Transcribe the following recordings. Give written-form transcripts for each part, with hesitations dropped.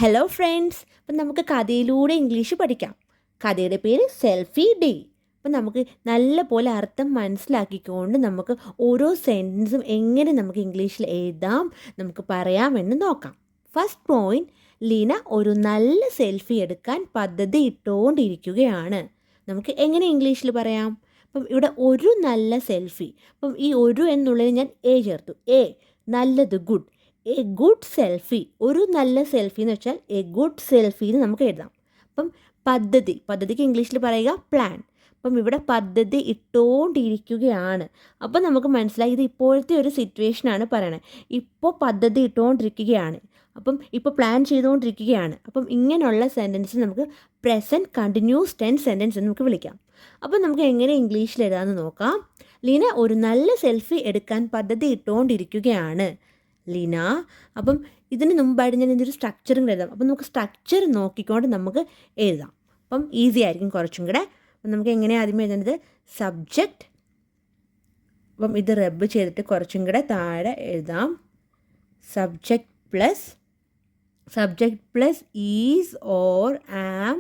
Hello friends, അപ്പം നമുക്ക് കഥയിലൂടെ ഇംഗ്ലീഷ് പഠിക്കാം. കഥയുടെ പേര് സെൽഫി ഡേ. അപ്പം നമുക്ക് നല്ല പോലെ അർത്ഥം മനസ്സിലാക്കിക്കൊണ്ട് നമുക്ക് ഓരോ സെൻറ്റൻസും എങ്ങനെ നമുക്ക് ഇംഗ്ലീഷിൽ എഴുതാം, നമുക്ക് പറയാമെന്ന് നോക്കാം. ഫസ്റ്റ് പോയിന്റ്, ലീന ഒരു നല്ല സെൽഫി എടുക്കാൻ പദ്ധതി ഇട്ടുകൊണ്ടിരിക്കുകയാണ്. നമുക്ക് എങ്ങനെ ഇംഗ്ലീഷിൽ പറയാം? അപ്പം ഇവിടെ ഒരു നല്ല സെൽഫി. അപ്പം ഈ ഒരു എന്നുള്ളതിന് ഞാൻ എ ചേർത്തു. എ നല്ലത്, ഗുഡ്. എ ഗുഡ് സെൽഫി, ഒരു നല്ല സെൽഫി എന്ന് വെച്ചാൽ എ ഗുഡ് സെൽഫി എന്ന് നമുക്ക് എഴുതാം. അപ്പം പദ്ധതിക്ക് ഇംഗ്ലീഷിൽ പറയുക പ്ലാൻ. അപ്പം ഇവിടെ പദ്ധതി ഇട്ടുകൊണ്ടിരിക്കുകയാണ്. അപ്പം നമുക്ക് മനസ്സിലായി ഇത് ഇപ്പോഴത്തെ ഒരു സിറ്റുവേഷനാണ് പറയണത്. ഇപ്പോൾ പദ്ധതി ഇട്ടുകൊണ്ടിരിക്കുകയാണ്, അപ്പം ഇപ്പോൾ പ്ലാൻ ചെയ്തുകൊണ്ടിരിക്കുകയാണ്. അപ്പം ഇങ്ങനെയുള്ള സെൻറ്റൻസ് നമുക്ക് പ്രസൻറ്റ് കണ്ടിന്യൂസ് ടെൻസ് സെൻറ്റൻസ് എന്ന് നമുക്ക് വിളിക്കാം. അപ്പം നമുക്ക് എങ്ങനെ ഇംഗ്ലീഷിൽ എഴുതാമെന്ന് നോക്കാം. ലീന ഒരു നല്ല സെൽഫി എടുക്കാൻ പദ്ധതി ഇട്ടുകൊണ്ടിരിക്കുകയാണ്. ലീന. അപ്പം ഇതിന് മുമ്പായിട്ട് ഞാൻ ഇതൊരു സ്ട്രക്ചറും എഴുതാം. അപ്പം നമുക്ക് സ്ട്രക്ചർ നോക്കിക്കൊണ്ട് നമുക്ക് എഴുതാം. അപ്പം ഈസി ആയിരിക്കും കുറച്ചും കൂടെ. അപ്പം നമുക്ക് എങ്ങനെയാണ് ആദ്യം എഴുതേണ്ടത്? സബ്ജക്റ്റ്. അപ്പം ഇത് റബ്ബ് ചെയ്തിട്ട് കുറച്ചും കൂടെ താഴെ എഴുതാം. Subject plus is or am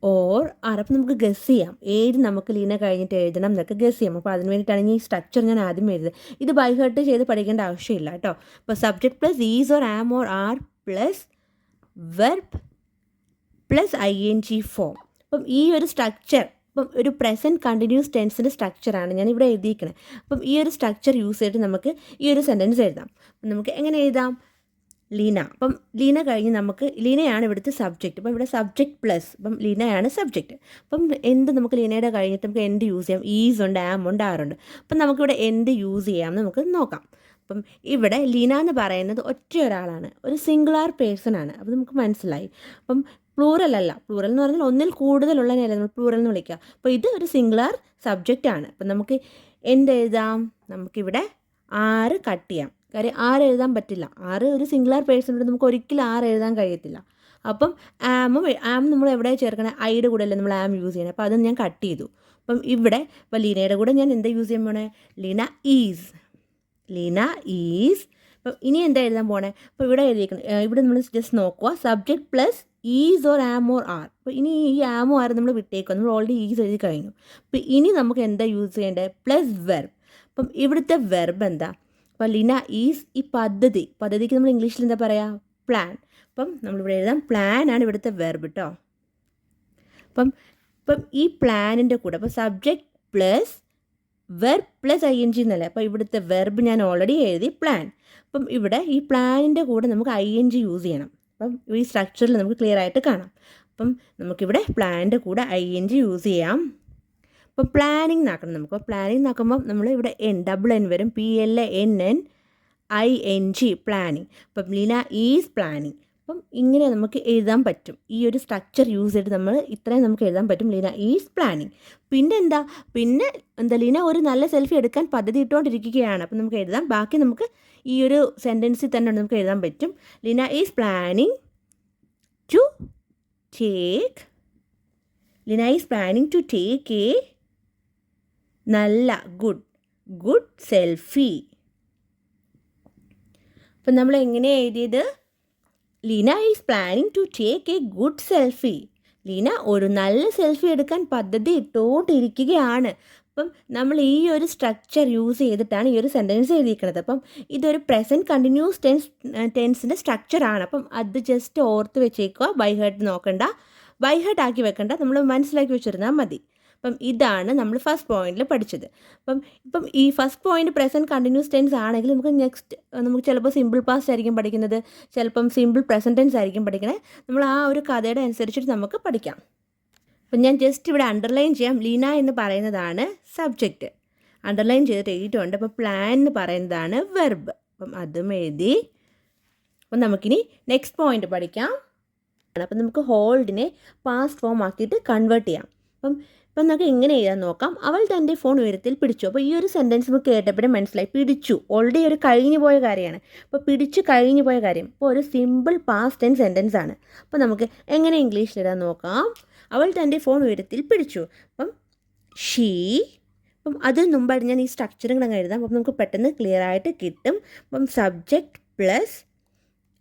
or are. അപ്പം നമുക്ക് ഗസ് ചെയ്യാം ഏത് നമുക്ക് ലീന കഴിഞ്ഞിട്ട് എഴുതണം എന്നൊക്കെ ഗസ് ചെയ്യാം. അപ്പോൾ അതിന് വേണ്ടിയിട്ടാണ് ഈ സ്ട്രക്ചർ ഞാൻ ആദ്യം എഴുതുന്നത്. ഇത് ബൈ ഹേർട്ട് ചെയ്ത് പഠിക്കേണ്ട ആവശ്യമില്ല കേട്ടോ. അപ്പോൾ subject plus is or am or are plus verb plus ING form. അപ്പം ഈ ഒരു സ്ട്രക്ചർ, അപ്പം ഒരു പ്രസൻറ്റ് കണ്ടിന്യൂസ് ടെൻസിൻ്റെ സ്ട്രക്ചറാണ് ഞാൻ ഇവിടെ എഴുതിയിരിക്കുന്നത്. അപ്പം ഈ ഒരു സ്ട്രക്ചർ യൂസ് ചെയ്തിട്ട് നമുക്ക് ഈ ഒരു സെൻറ്റൻസ് എഴുതാം. അപ്പം നമുക്ക് എങ്ങനെ എഴുതാം? ലീന. അപ്പം ലീന കഴിഞ്ഞ് നമുക്ക് ലീനയാണ് ഇവിടുത്തെ സബ്ജക്റ്റ്. അപ്പം ഇവിടെ സബ്ജക്റ്റ് പ്ലസ്, അപ്പം ലീനയാണ് സബ്ജക്റ്റ്. അപ്പം എന്ത് നമുക്ക് ലീനയുടെ കഴിഞ്ഞിട്ട് നമുക്ക് എന്ത് യൂസ് ചെയ്യാം? ഈസ് ഉണ്ട്, ആം ഉണ്ട്, ആറുണ്ട്. അപ്പം നമുക്കിവിടെ എന്ത് യൂസ് ചെയ്യാമെന്ന് നമുക്ക് നോക്കാം. അപ്പം ഇവിടെ ലീന എന്ന് പറയുന്നത് ഒറ്റ ഒരാളാണ്, ഒരു സിംഗുലാർ പേഴ്സൺ ആണ്. അപ്പം നമുക്ക് മനസ്സിലായി. അപ്പം പ്ലൂറൽ അല്ല. പ്ലൂറൽ എന്ന് പറഞ്ഞാൽ ഒന്നിൽ കൂടുതലുള്ളതിനല്ല നമ്മൾ പ്ലൂറൽ എന്ന് വിളിക്കുക. അപ്പോൾ ഇത് ഒരു സിംഗുലാർ സബ്ജക്റ്റ് ആണ്. അപ്പം നമുക്ക് എന്ത് എഴുതാം? നമുക്കിവിടെ 6 കട്ട് ചെയ്യാം. കാര്യം 6 എഴുതാൻ പറ്റില്ല. 6 ഒരു സിംഗുലാർ പേഴ്സണോട് നമുക്ക് ഒരിക്കലും 6 എഴുതാൻ കഴിയത്തില്ല. അപ്പം ആം നമ്മൾ എവിടെ ചേർക്കണേ? ഐയുടെ കൂടെ അല്ലേ നമ്മൾ ആം യൂസ് ചെയ്യണേ. അപ്പോൾ അത് ഞാൻ കട്ട് ചെയ്തു. അപ്പം ഇവിടെ ഇപ്പോൾ ലീനയുടെ കൂടെ ഞാൻ എന്താ യൂസ് ചെയ്യാൻ പോണേ? ലീന ഈസ്. അപ്പം ഇനി എന്താ എഴുതാൻ പോണേ? അപ്പോൾ ഇവിടെ എഴുതിയിരിക്കണം. ഇവിടെ നമ്മൾ ജസ്റ്റ് നോക്കുക. Subject plus is or am or are. അപ്പോൾ ഇനി ഈ ആമോ ആർ നമ്മൾ വിട്ടേക്കുക. നമ്മൾ ഓൾറെഡി ഈസ് എഴുതി കഴിഞ്ഞു. അപ്പോൾ ഇനി നമുക്ക് എന്താ യൂസ് ചെയ്യേണ്ടത്? Plus verb. അപ്പം ഇവിടുത്തെ വെർബ് എന്താ? അപ്പോൾ ലീന ഈസ് ഈ പദ്ധതിക്ക് നമ്മൾ ഇംഗ്ലീഷിൽ എന്താ പറയുക? പ്ലാൻ. അപ്പം നമ്മളിവിടെ എഴുതാം പ്ലാനാണ് ഇവിടുത്തെ വെർബ് കേട്ടോ. അപ്പം ഈ പ്ലാനിൻ്റെ കൂടെ അപ്പോൾ subject plus verb plus ING എന്നല്ലേ. അപ്പോൾ ഇവിടുത്തെ വെർബ് ഞാൻ ഓൾറെഡി എഴുതി പ്ലാൻ. അപ്പം ഇവിടെ ഈ പ്ലാനിൻ്റെ കൂടെ നമുക്ക് ING യൂസ് ചെയ്യണം. അപ്പം ഈ സ്ട്രക്ചറിൽ നമുക്ക് ക്ലിയർ ആയിട്ട് കാണാം. അപ്പം നമുക്കിവിടെ പ്ലാനിൻ്റെ കൂടെ ING യൂസ് ചെയ്യാം. അപ്പോൾ പ്ലാനിങ് എന്നാക്കണം നമുക്ക്. പ്ലാനിങ് എന്നാക്കുമ്പം നമ്മൾ ഇവിടെ N വരും. PLANNING planning. അപ്പം ലീന ഈസ് പ്ലാനിങ്. അപ്പം ഇങ്ങനെ നമുക്ക് എഴുതാൻ പറ്റും. ഈ ഒരു സ്ട്രക്ചർ യൂസ് ചെയ്തിട്ട് നമ്മൾ ഇത്രയും നമുക്ക് എഴുതാൻ പറ്റും. Leena is planning. പിന്നെ എന്താ ലീന ഒരു നല്ല സെൽഫി എടുക്കാൻ പദ്ധതി ഇട്ടുകൊണ്ടിരിക്കുകയാണ്. അപ്പം നമുക്ക് എഴുതാം. ബാക്കി നമുക്ക് ഈ ഒരു സെൻറ്റൻസിൽ തന്നെ നമുക്ക് എഴുതാൻ പറ്റും. Leena is planning to take a നല്ല ഗുഡ് സെൽഫി. അപ്പം നമ്മൾ എങ്ങനെ എഴുതിയത്? Leena is planning to take a good selfie. Leena ഒരു നല്ല സെൽഫി എടുക്കാൻ പദ്ധതി ഇട്ടുകൊണ്ടിരിക്കുകയാണ്. അപ്പം നമ്മൾ ഈ ഒരു സ്ട്രക്ചർ യൂസ് ചെയ്തിട്ടാണ് ഈ ഒരു സെൻറ്റൻസ് എഴുതിയിരിക്കുന്നത്. അപ്പം ഇതൊരു പ്രസൻറ്റ് കണ്ടിന്യൂസ് ടെൻസിൻ്റെ സ്ട്രക്ചറാണ്. അപ്പം അത് ജസ്റ്റ് ഓർത്ത് വെച്ചേക്കുക. ബൈ ഹേർട്ട് നോക്കണ്ട, ബൈ ഹേർട്ട് ആക്കി വെക്കണ്ട, നമ്മൾ മനസ്സിലാക്കി വെച്ചിരുന്നാൽ മതി. അപ്പം ഇതാണ് നമ്മൾ ഫസ്റ്റ് പോയിന്റിൽ പഠിച്ചത്. ഇപ്പം ഈ first point present continuous tense ആണെങ്കിൽ നമുക്ക് ചിലപ്പോൾ സിമ്പിൾ പാസ്റ്റ് ആയിരിക്കും പഠിക്കുന്നത്, ചിലപ്പം സിമ്പിൾ പ്രസൻറ്റ് ടെൻസ് ആയിരിക്കും പഠിക്കുന്നത്. നമ്മൾ ആ ഒരു കഥയുടെ അനുസരിച്ചിട്ട് നമുക്ക് പഠിക്കാം. അപ്പം ഞാൻ ജസ്റ്റ് ഇവിടെ അണ്ടർലൈൻ ചെയ്യാം. ലീന എന്ന് പറയുന്നതാണ് സബ്ജക്റ്റ്, അണ്ടർലൈൻ ചെയ്തിട്ട് എഴുതിയിട്ടുണ്ട്. അപ്പോൾ പ്ലാൻ എന്ന് പറയുന്നതാണ് വെർബ്. അപ്പം അതും എഴുതി. അപ്പം നമുക്കിനി നെക്സ്റ്റ് പോയിന്റ് പഠിക്കാം. അപ്പം നമുക്ക് ഹോൾഡിനെ പാസ്റ്റ് ഫോം ആക്കിയിട്ട് കൺവേർട്ട് ചെയ്യാം. അപ്പം നമുക്ക് എങ്ങനെ എഴുതാൻ നോക്കാം. അവൾ തൻ്റെ ഫോൺ ഉയരത്തിൽ പിടിച്ചു. അപ്പോൾ ഈ ഒരു സെൻറ്റൻസ് നമുക്ക് കേട്ടപ്പോഴേ മനസ്സിലായി. പിടിച്ചു ഓൾറെഡി ഒരു കഴിഞ്ഞു പോയ കാര്യമാണ്. അപ്പോൾ പിടിച്ചു കഴിഞ്ഞു പോയ കാര്യം. അപ്പോൾ ഒരു സിമ്പിൾ പാസ്റ്റ് ടെൻസ് സെൻറ്റൻസ് ആണ്. അപ്പോൾ നമുക്ക് എങ്ങനെ ഇംഗ്ലീഷിൽ എഴുതാൻ നോക്കാം. അവൾ തൻ്റെ ഫോൺ ഉയരത്തിൽ പിടിച്ചു. അപ്പം അപ്പം അതിന് മുമ്പായിട്ട് ഞാൻ ഈ സ്ട്രക്ചറും കൂടെ എഴുതാം. അപ്പം നമുക്ക് പെട്ടെന്ന് ക്ലിയർ ആയിട്ട് കിട്ടും. അപ്പം സബ്ജക്റ്റ് പ്ലസ്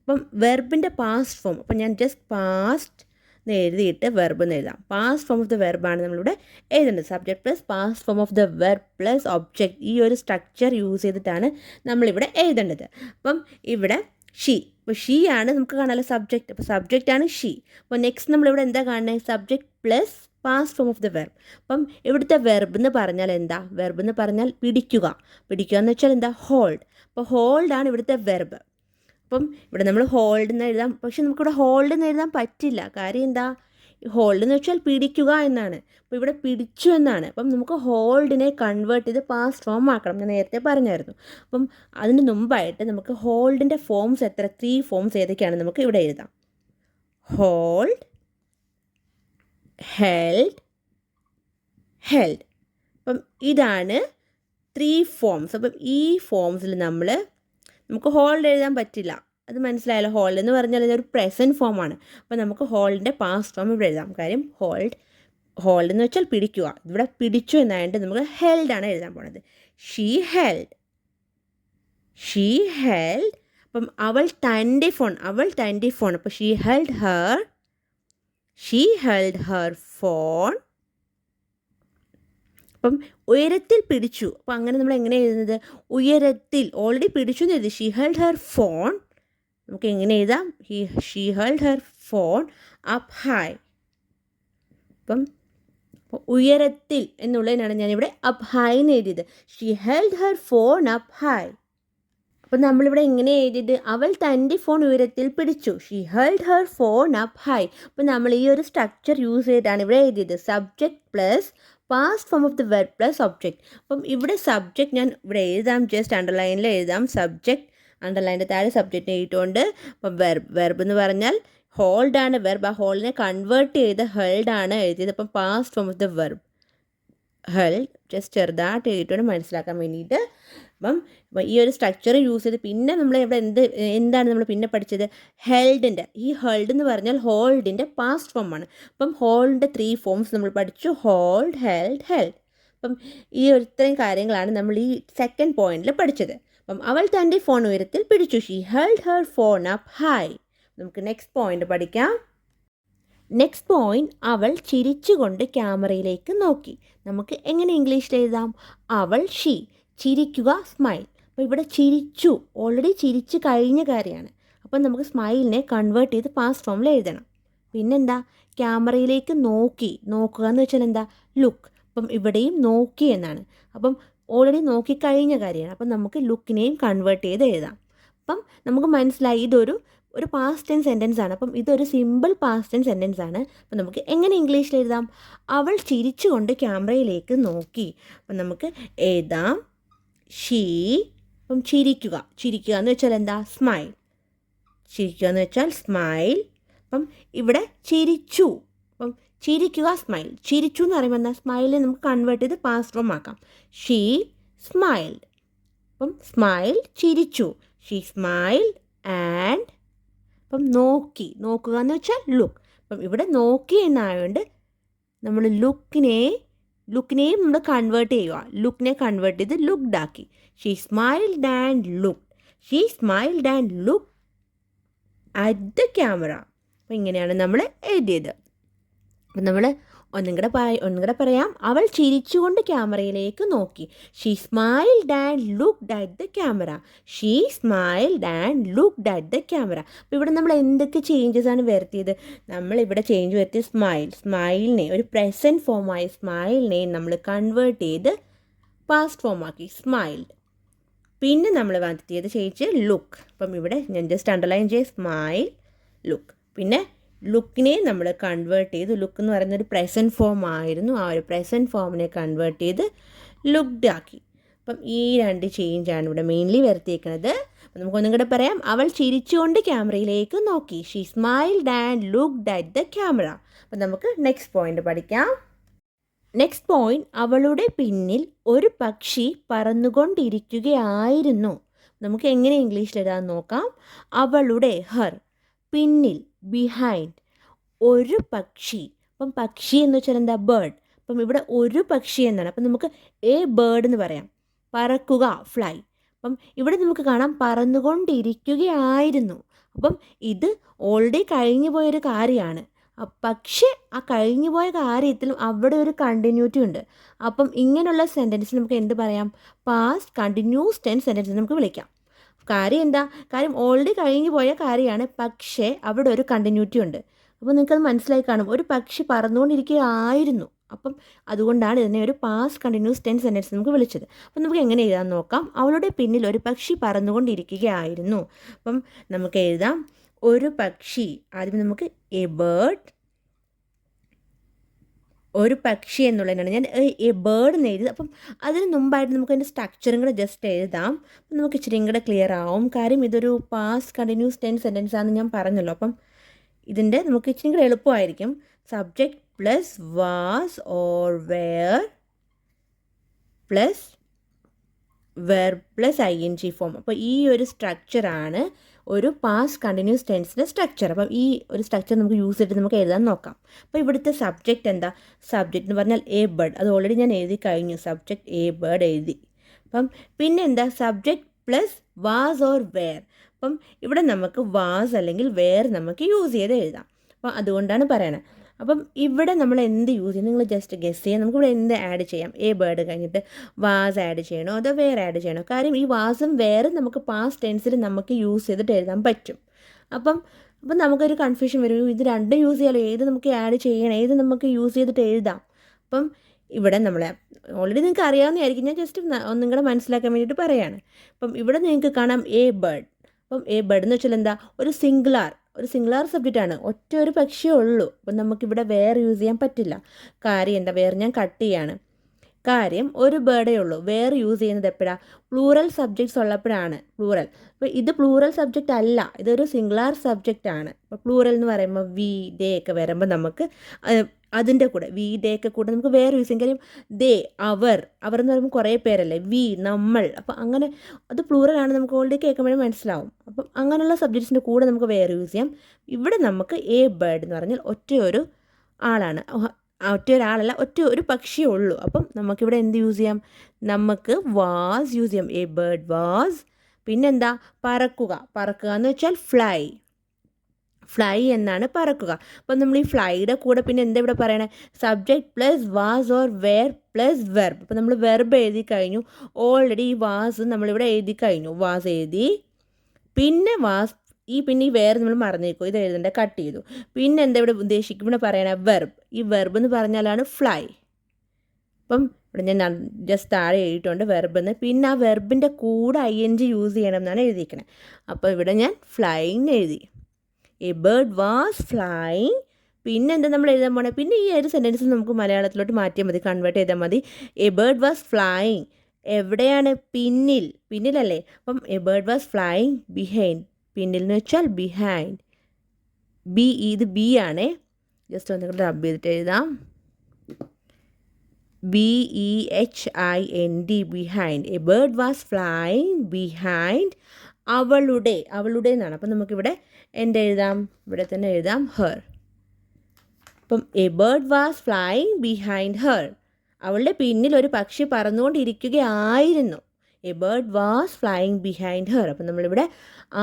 അപ്പം വെർബിൻ്റെ പാസ്റ്റ് ഫോം, അപ്പം ഞാൻ ജസ്റ്റ് പാസ്റ്റ് എന്ന് എഴുതിയിട്ട് വെർബ് എന്ന് എഴുതാം. പാസ്റ്റ് ഫോം ഓഫ് ദ വെർബാണ് നമ്മളിവിടെ എഴുതേണ്ടത്. Subject plus past form of the verb plus object, ഈ ഒരു സ്ട്രക്ചർ യൂസ് ചെയ്തിട്ടാണ് നമ്മളിവിടെ എഴുതേണ്ടത്. അപ്പം ഇവിടെ ഷീ, അപ്പോൾ ഷീ ആണ് നമുക്ക് കാണാമല്ലോ സബ്ജക്റ്റ്, അപ്പോൾ സബ്ജക്റ്റ് ആണ് ഷീ. അപ്പോൾ നെക്സ്റ്റ് നമ്മളിവിടെ എന്താ കാണുന്നത്? Subject plus past form of the verb. അപ്പം ഇവിടുത്തെ വെർബ് എന്ന് പറഞ്ഞാൽ എന്താ? വെർബ് എന്ന് പറഞ്ഞാൽ പിടിക്കുക. പിടിക്കുക എന്ന് വെച്ചാൽ എന്താ? ഹോൾഡ്. അപ്പോൾ ഹോൾഡ് ആണ് ഇവിടുത്തെ വെർബ്. അപ്പം ഇവിടെ നമ്മൾ ഹോൾഡ് എന്ന് എഴുതാം, പക്ഷെ നമുക്കിവിടെ ഹോൾഡ് എന്ന് എഴുതാൻ പറ്റില്ല. കാര്യം എന്താ? ഹോൾഡ് എന്ന് വെച്ചാൽ പിടിക്കുക എന്നാണ്. അപ്പോൾ ഇവിടെ പിടിച്ചു എന്നാണ്. അപ്പം നമുക്ക് ഹോൾഡിനെ കൺവേർട്ട് ചെയ്ത് പാസ്റ്റ് ഫോം ആക്കണം. ഞാൻ നേരത്തെ പറഞ്ഞായിരുന്നു. അപ്പം അതിന് മുമ്പായിട്ട് നമുക്ക് ഹോൾഡിൻ്റെ ഫോംസ് എത്ര? 3 ഫോംസ് ഏതൊക്കെയാണ് നമുക്ക് ഇവിടെ എഴുതാം. Hold, held, held. അപ്പം ഇതാണ് 3 ഫോംസ്. അപ്പം ഈ ഫോംസിൽ നമുക്ക് ഹോൾഡ് എഴുതാൻ പറ്റില്ല. അത് മനസ്സിലായല്ലോ? ഹോൾഡ് എന്ന് പറഞ്ഞാൽ ഇതൊരു പ്രസൻറ്റ് ഫോമാണ്. അപ്പോൾ നമുക്ക് ഹോൾഡിൻ്റെ പാസ്റ്റ് ഫോം ഇവിടെ എഴുതാം. കാര്യം ഹോൾഡ് എന്ന് വെച്ചാൽ പിടിക്കുക. ഇവിടെ പിടിച്ചു എന്നായിട്ട് നമുക്ക് ഹെൽഡ് ആണ് എഴുതാൻ പോണത്. She held, she held. അപ്പം അവൾ തൻ്റെ ഫോൺ, അപ്പോൾ ഷീ ഹെൽഡ് ഹെർ ഫോൺ. അപ്പം ഉയരത്തിൽ പിടിച്ചു. അപ്പോൾ അങ്ങനെ നമ്മൾ എങ്ങനെ എഴുതുന്നത്? ഉയരത്തിൽ ഓൾറെഡി പിടിച്ചു എന്ന് എഴുതി. She held her phone. നമുക്ക് എങ്ങനെ എഴുതാം? She held her phone up high. അപ്പം ഉയരത്തിൽ എന്നുള്ളതിനാണ് ഞാനിവിടെ അപ്പ് ഹൈ എന്ന് എഴുതിയത്. She held her phone up high. അപ്പം നമ്മളിവിടെ എങ്ങനെ എഴുതിയത്? അവൾ തൻ്റെ ഫോൺ ഉയരത്തിൽ പിടിച്ചു. She held her phone up high. അപ്പം നമ്മൾ ഈ ഒരു സ്ട്രക്ചർ യൂസ് ചെയ്തിട്ടാണ് ഇവിടെ എഴുതിയത്. Subject plus past form of the verb plus object. അപ്പം ഇവിടെ സബ്ജക്റ്റ് ഞാൻ ഇവിടെ എഴുതാം, ജസ്റ്റ് അണ്ടർലൈനിൽ എഴുതാം. സബ്ജക്റ്റ് അണ്ടർലൈൻ്റെ താഴെ സബ്ജക്റ്റ് എഴുതിയിട്ടുണ്ട്. അപ്പം വെർബ് എന്ന് പറഞ്ഞാൽ ഹോൾഡാണ് വെർബ്. ആ ഹോൾഡിനെ കൺവേർട്ട് ചെയ്ത് ഹെൽഡാണ് എഴുതിയത്. അപ്പം past form of the verb held just ചെറുതായിട്ട് എഴുതിയിട്ടുണ്ട് മനസ്സിലാക്കാൻ വേണ്ടിയിട്ട്. അപ്പം ഈ ഒരു സ്ട്രക്ചർ യൂസ് ചെയ്ത് പിന്നെ നമ്മൾ ഇവിടെ എന്താണ് നമ്മൾ പിന്നെ പഠിച്ചത്? ഹെൽഡിൻ്റെ. ഈ ഹെൽഡ് എന്ന് പറഞ്ഞാൽ ഹോൾഡിൻ്റെ പാസ്റ്റ് ഫോമാണ്. അപ്പം ഹോൾഡിൻ്റെ 3 ഫോംസ് നമ്മൾ പഠിച്ചു. Hold, held, held. അപ്പം ഈ ഇത്രയും കാര്യങ്ങളാണ് നമ്മൾ ഈ സെക്കൻഡ് പോയിന്റിൽ പഠിച്ചത്. അപ്പം അവൾ തൻ്റെ ഫോൺ ഉയരത്തിൽ പിടിച്ചു. She held her phone up high. നമുക്ക് നെക്സ്റ്റ് പോയിന്റ് പഠിക്കാം. നെക്സ്റ്റ് പോയിന്റ്, അവൾ ചിരിച്ചുകൊണ്ട് ക്യാമറയിലേക്ക് നോക്കി. നമുക്ക് എങ്ങനെ ഇംഗ്ലീഷിൽ എഴുതാം? അവൾ, ഷീ. ചിരിക്കുക, സ്മൈൽ. അപ്പോൾ ഇവിടെ ചിരിച്ചു, ഓൾറെഡി ചിരിച്ചു കഴിഞ്ഞ കാര്യമാണ്. അപ്പം നമുക്ക് സ്മൈലിനെ കൺവേർട്ട് ചെയ്ത് പാസ്റ്റ് ഫോമിൽ എഴുതണം. പിന്നെന്താ? ക്യാമറയിലേക്ക് നോക്കി. നോക്കുക എന്ന് വെച്ചാൽ എന്താ? ലുക്ക്. അപ്പം ഇവിടെയും നോക്കി എന്നാണ്. അപ്പം ഓൾറെഡി നോക്കിക്കഴിഞ്ഞ കാര്യമാണ്. അപ്പം നമുക്ക് ലുക്കിനെയും കൺവേർട്ട് ചെയ്ത് എഴുതാം. അപ്പം നമുക്ക് മനസ്സിലായി ഇതൊരു പാസ്റ്റ് ടെൻസ് സെൻറ്റൻസ് ആണ്. അപ്പം ഇതൊരു സിമ്പിൾ പാസ്റ്റ് ടെൻസ് സെൻറ്റൻസ് ആണ്. അപ്പം നമുക്ക് എങ്ങനെ ഇംഗ്ലീഷിൽ എഴുതാം? അവൾ ചിരിച്ചുകൊണ്ട് ക്യാമറയിലേക്ക് നോക്കി. അപ്പം നമുക്ക് എഴുതാം ഷീ. അപ്പം ചിരിക്കുക എന്ന് വെച്ചാൽ എന്താ? സ്മൈൽ. ചിരിക്കുക എന്ന് വെച്ചാൽ സ്മൈൽ. അപ്പം ഇവിടെ ചിരിച്ചു. അപ്പം ചിരിക്കുക, സ്മൈൽ. ചിരിച്ചു എന്ന് പറയുമ്പോൾ എന്താ? സ്മൈലിനെ നമുക്ക് കൺവേർട്ട് ചെയ്ത് പാസ്റ്റ് ഫോം ആക്കാം. She smiled. അപ്പം സ്മൈൽ, ചിരിച്ചു. ഷീ സ്മൈൽഡ് ആൻഡ് അപ്പം നോക്കുക എന്ന് വെച്ചാൽ ലുക്ക്. അപ്പം ഇവിടെ നോക്കി എന്നായതുകൊണ്ട് നമ്മൾ ലുക്കിനെയും നമ്മൾ കൺവേർട്ട് ചെയ്യുക. ലുക്കിനെ കൺവേർട്ട് ചെയ്ത് ലുക്ക്ഡ് ആക്കി. She smiled and look. She smiled and look at the camera. അപ്പം ഇങ്ങനെയാണ് നമ്മൾ എഴുതിയത്. അപ്പം നമ്മൾ ഒന്നും കൂടെ പറയാം. അവൾ ചിരിച്ചുകൊണ്ട് ക്യാമറയിലേക്ക് നോക്കി. She smiled and looked at the camera. She smiled and looked at the camera. അപ്പോൾ ഇവിടെ നമ്മൾ എന്തൊക്കെ ചേഞ്ചസ് ആണ് വരുത്തിയത്? നമ്മളിവിടെ ചേഞ്ച് വരുത്തിയ സ്മൈലിനെ ഒരു പ്രസൻറ്റ് ഫോമായ സ്മൈലിനെ നമ്മൾ കൺവേർട്ട് ചെയ്ത് പാസ്റ്റ് ഫോമാക്കി, സ്മൈൽഡ്. പിന്നെ നമ്മൾ വരുത്തിയത് ചേഞ്ച് ലുക്ക്. അപ്പം ഇവിടെ ഞാൻ ജസ്റ്റ് അണ്ടർലൈൻ ചെയ്ത് സ്മൈൽ, ലുക്ക്. പിന്നെ ലുക്കിനെ നമ്മൾ കൺവേർട്ട് ചെയ്ത്, ലുക്ക് എന്ന് പറയുന്നൊരു പ്രസൻറ്റ് ഫോം ആയിരുന്നു. ആ ഒരു പ്രസൻറ്റ് ഫോമിനെ കൺവേർട്ട് ചെയ്ത് ലുക്ക്ഡ് ആക്കി. അപ്പം ഈ 2 ചേഞ്ചാണ് ഇവിടെ മെയിൻലി വരുത്തിയേക്കുന്നത്. അപ്പം നമുക്കൊന്നും കൂടെ പറയാം. അവൾ ചിരിച്ചുകൊണ്ട് ക്യാമറയിലേക്ക് നോക്കി. She smiled and looked at the camera. അപ്പം നമുക്ക് നെക്സ്റ്റ് പോയിന്റ് പഠിക്കാം. നെക്സ്റ്റ് പോയിന്റ്, അവളുടെ പിന്നിൽ ഒരു പക്ഷി പറന്നുകൊണ്ടിരിക്കുകയായിരുന്നു. നമുക്ക് എങ്ങനെ ഇംഗ്ലീഷിൽ എഴുതാൻ നോക്കാം. അവളുടെ, ഹർ, പിന്നിൽ, ബിഹൈൻഡ്, ഒരു പക്ഷി. അപ്പം പക്ഷി എന്ന് വെച്ചാൽ എന്താ? ബേർഡ്. അപ്പം ഇവിടെ ഒരു പക്ഷി എന്നാണ്. അപ്പം നമുക്ക് എ ബേർഡ് എന്ന് പറയാം. പറക്കുക, ഫ്ലൈ. അപ്പം ഇവിടെ നമുക്ക് കാണാം പറന്നുകൊണ്ടിരിക്കുകയായിരുന്നു. അപ്പം ഇത് ഓൾറെഡി കഴിഞ്ഞു പോയൊരു കാര്യമാണ്. പക്ഷേ ആ കഴിഞ്ഞു പോയ കാര്യത്തിലും അവിടെ ഒരു കണ്ടിന്യൂറ്റി ഉണ്ട്. അപ്പം ഇങ്ങനെയുള്ള സെൻറ്റൻസ് നമുക്ക് എന്ത് പറയാം? പാസ്റ്റ് കണ്ടിന്യൂസ് ടെൻസ് സെൻറ്റൻസ് നമുക്ക് വിളിക്കാം. കാര്യം എന്താ? കാര്യം ഓൾറെഡി കഴിഞ്ഞു പോയ കാര്യമാണ്, പക്ഷേ അവിടെ ഒരു കണ്ടിന്യൂറ്റി ഉണ്ട്. അപ്പോൾ നിങ്ങൾക്കത് മനസ്സിലായി കാണും. ഒരു പക്ഷി പറന്നുകൊണ്ടിരിക്കുകയായിരുന്നു. അപ്പം അതുകൊണ്ടാണ് ഇതിനെ ഒരു പാസ്റ്റ് കണ്ടിന്യൂസ് ടെൻസ് സെൻറ്റൻസ് നമുക്ക് വിളിച്ചത്. അപ്പം നമുക്ക് എങ്ങനെ എഴുതാൻ നോക്കാം. അവളുടെ പിന്നിൽ ഒരു പക്ഷി പറന്നുകൊണ്ടിരിക്കുകയായിരുന്നു. അപ്പം നമുക്ക് എഴുതാം ഒരു പക്ഷി. ആദ്യം നമുക്ക് എ ബേർഡ്, ഒരു പക്ഷി എന്നുള്ളതിനാണ് ഞാൻ എ ബേർഡ് എന്ന് എഴുതി. അപ്പം അതിന് മുമ്പായിട്ട് നമുക്ക് അതിൻ്റെ സ്ട്രക്ചറും കൂടെ ജസ്റ്റ് എഴുതാം. അപ്പം നമുക്ക് ഇച്ചിരി കൂടെ ക്ലിയർ ആവും. കാര്യം ഇതൊരു പാസ്റ്റ് കണ്ടിന്യൂസ് ടെൻസ് സെൻറ്റൻസ് ആണെന്ന് ഞാൻ പറഞ്ഞല്ലോ. അപ്പം ഇതിൻ്റെ നമുക്ക് ഇച്ചിരി കൂടെ എളുപ്പമായിരിക്കും. Subject plus was or were plus verb plus ING form. അപ്പോൾ ഈ ഒരു സ്ട്രക്ചറാണ് ഒരു പാസ്റ്റ് കണ്ടിന്യൂസ് ടെൻസിൻ്റെ സ്ട്രക്ചർ. അപ്പം ഈ ഒരു സ്ട്രക്ചർ നമുക്ക് യൂസ് ചെയ്തിട്ട് നമുക്ക് എഴുതാൻ നോക്കാം. അപ്പോൾ ഇവിടുത്തെ സബ്ജക്റ്റ് എന്താ? സബ്ജക്റ്റ് എന്ന് പറഞ്ഞാൽ എ ബേർഡ്. അത് ഓൾറെഡി ഞാൻ എഴുതി കഴിഞ്ഞു. സബ്ജക്റ്റ് എ ബേർഡ് എഴുതി. അപ്പം പിന്നെ എന്താ? Subject plus was or were. അപ്പം ഇവിടെ നമുക്ക് വാസ് അല്ലെങ്കിൽ വെയർ നമുക്ക് യൂസ് ചെയ്ത് എഴുതാം. അപ്പം അതുകൊണ്ടാണ് പറയണത്. അപ്പം ഇവിടെ നമ്മൾ എന്ത് യൂസ് ചെയ്യും? നിങ്ങൾ ജസ്റ്റ് ഗസ് ചെയ്യാം. നമുക്കിവിടെ എന്ത് ആഡ് ചെയ്യാം? എ ബേർഡ് കഴിഞ്ഞിട്ട് വാസ് ആഡ് ചെയ്യണോ അതോ വെയർ ആഡ് ചെയ്യണോ? കാര്യം ഈ വാസും വെയറും നമുക്ക് പാസ്റ്റ് ടെൻസിൽ നമുക്ക് യൂസ് ചെയ്തിട്ട് എഴുതാൻ പറ്റും. അപ്പം നമുക്കൊരു കൺഫ്യൂഷൻ വരും. ഇത് രണ്ടും യൂസ് ചെയ്യാമല്ലോ, ഏത് നമുക്ക് ആഡ് ചെയ്യണം, ഏത് നമുക്ക് യൂസ് ചെയ്തിട്ട് എഴുതാം. അപ്പം ഇവിടെ നമ്മളെ ഓൾറെഡി നിങ്ങൾക്ക് അറിയാവുന്നതായിരിക്കും. ഞാൻ ജസ്റ്റ് ഒന്നും കൂടെ മനസ്സിലാക്കാൻ വേണ്ടിയിട്ട് പറയുകയാണ്. അപ്പം ഇവിടെ നിങ്ങൾക്ക് കാണാം എ ബേർഡ്. അപ്പം എ ബേർഡ് എന്ന് വെച്ചാൽ എന്താ? ഒരു സിംഗുലാർ സബ്ജക്റ്റാണ്. ഒറ്റ ഒരു പക്ഷിയേ ഉള്ളൂ. അപ്പം നമുക്കിവിടെ വേറെ യൂസ് ചെയ്യാൻ പറ്റില്ല. കാര്യം എന്താ? വേറെ ഞാൻ കട്ട് ചെയ്യാണ്. കാര്യം ഒരു ബേർഡേ ഉള്ളൂ. വേറെ യൂസ് ചെയ്യുന്നത് എപ്പോഴാണ്? പ്ലൂറൽ സബ്ജക്ട്സ് ഉള്ളപ്പോഴാണ്. പ്ലൂറൽ. അപ്പോൾ ഇത് പ്ലൂറൽ സബ്ജക്റ്റ് അല്ല, ഇതൊരു സിംഗുലാർ സബ്ജക്റ്റ് ആണ്. അപ്പോൾ പ്ലൂറൽ എന്ന് പറയുമ്പോൾ വി ഡേ ഒക്കെ വരുമ്പോൾ നമുക്ക് അതിൻ്റെ കൂടെ വി ഡേ ഒക്കെ കൂടെ നമുക്ക് വേറെ യൂസ് ചെയ്യാം. കാര്യം ദേ, അവർ എന്ന് പറയുമ്പോൾ കുറേ പേരല്ലേ. വി, നമ്മൾ. അപ്പോൾ അങ്ങനെ അത് പ്ലൂറലാണ്. നമുക്ക് ഓൾറെഡി കേൾക്കുമ്പോഴേ മനസ്സിലാവും. അപ്പം അങ്ങനെയുള്ള സബ്ജക്ട്സിൻ്റെ കൂടെ നമുക്ക് വേറെ യൂസ് ചെയ്യാം. ഇവിടെ നമുക്ക് എ ബേർഡ് എന്ന് പറഞ്ഞാൽ ഒറ്റയൊരു ആളാണ്. ഒറ്റ ഒരാളല്ല, ഒരു പക്ഷിയേ ഉള്ളൂ. അപ്പം നമുക്കിവിടെ എന്ത് യൂസ് ചെയ്യാം? നമുക്ക് വാസ് യൂസ് ചെയ്യാം. A bird was. പിന്നെന്താ? പറക്കുക എന്ന് വെച്ചാൽ ഫ്ലൈ എന്നാണ് പറക്കുക. അപ്പം നമ്മൾ ഈ ഫ്ലൈയുടെ കൂടെ പിന്നെ എന്താ ഇവിടെ പറയണേ? Subject plus was or were plus verb. അപ്പം നമ്മൾ വെർബ് എഴുതി കഴിഞ്ഞു. ഓൾറെഡി ഈ വാസ് നമ്മളിവിടെ എഴുതി കഴിഞ്ഞു. വാസ് എഴുതി. പിന്നെ ഈ വേറെ നമ്മൾ മറന്നേക്കും. ഇത് എഴുതേണ്ട, കട്ട് ചെയ്തു. പിന്നെ എന്താ ഇവിടെ ഉദ്ദേശിക്കും? ഇവിടെ പറയണ വെർബ്. ഈ വെർബ് എന്ന് പറഞ്ഞാലാണ് ഫ്ലൈ. അപ്പം ഇവിടെ ഞാൻ ജസ്റ്റ് താഴെ എഴുതിയിട്ടുണ്ട് വെർബ് എന്ന്. പിന്നെ ആ വെർബിൻ്റെ കൂടെ ING യൂസ് ചെയ്യണം എന്നാണ് എഴുതിയിരിക്കുന്നത്. അപ്പോൾ ഇവിടെ ഞാൻ ഫ്ലൈങ് എഴുതി. A bird was flying. പിന്നെ എന്താ നമ്മൾ എഴുതാൻ പോണേ? പിന്നെ ഈ ഒരു സെൻറ്റൻസ് നമുക്ക് മലയാളത്തിലോട്ട് മാറ്റിയാൽ മതി, കൺവേർട്ട് ചെയ്താൽ മതി. A bird was flying. എവിടെയാണ്? പിന്നിലല്ലേ. അപ്പം a bird was flying behind. പിന്നിൽ എന്ന് വെച്ചാൽ ബിഹൈൻഡ്. ഇത് ബി ആണേ. ജസ്റ്റ് ഒന്നുകൂടെ റബ് ചെയ്തിട്ട് എഴുതാം. BEHIND behind. A bird was flying behind. അവളുടെ എന്നാണ്. അപ്പം നമുക്കിവിടെ എഴുതാം? ഇവിടെ തന്നെ എഴുതാം ഹെർ. അപ്പം a bird was flying behind her. അവളുടെ പിന്നിൽ ഒരു പക്ഷി പറന്നുകൊണ്ടിരിക്കുകയായിരുന്നു. A bird was flying behind her. അപ്പം നമ്മളിവിടെ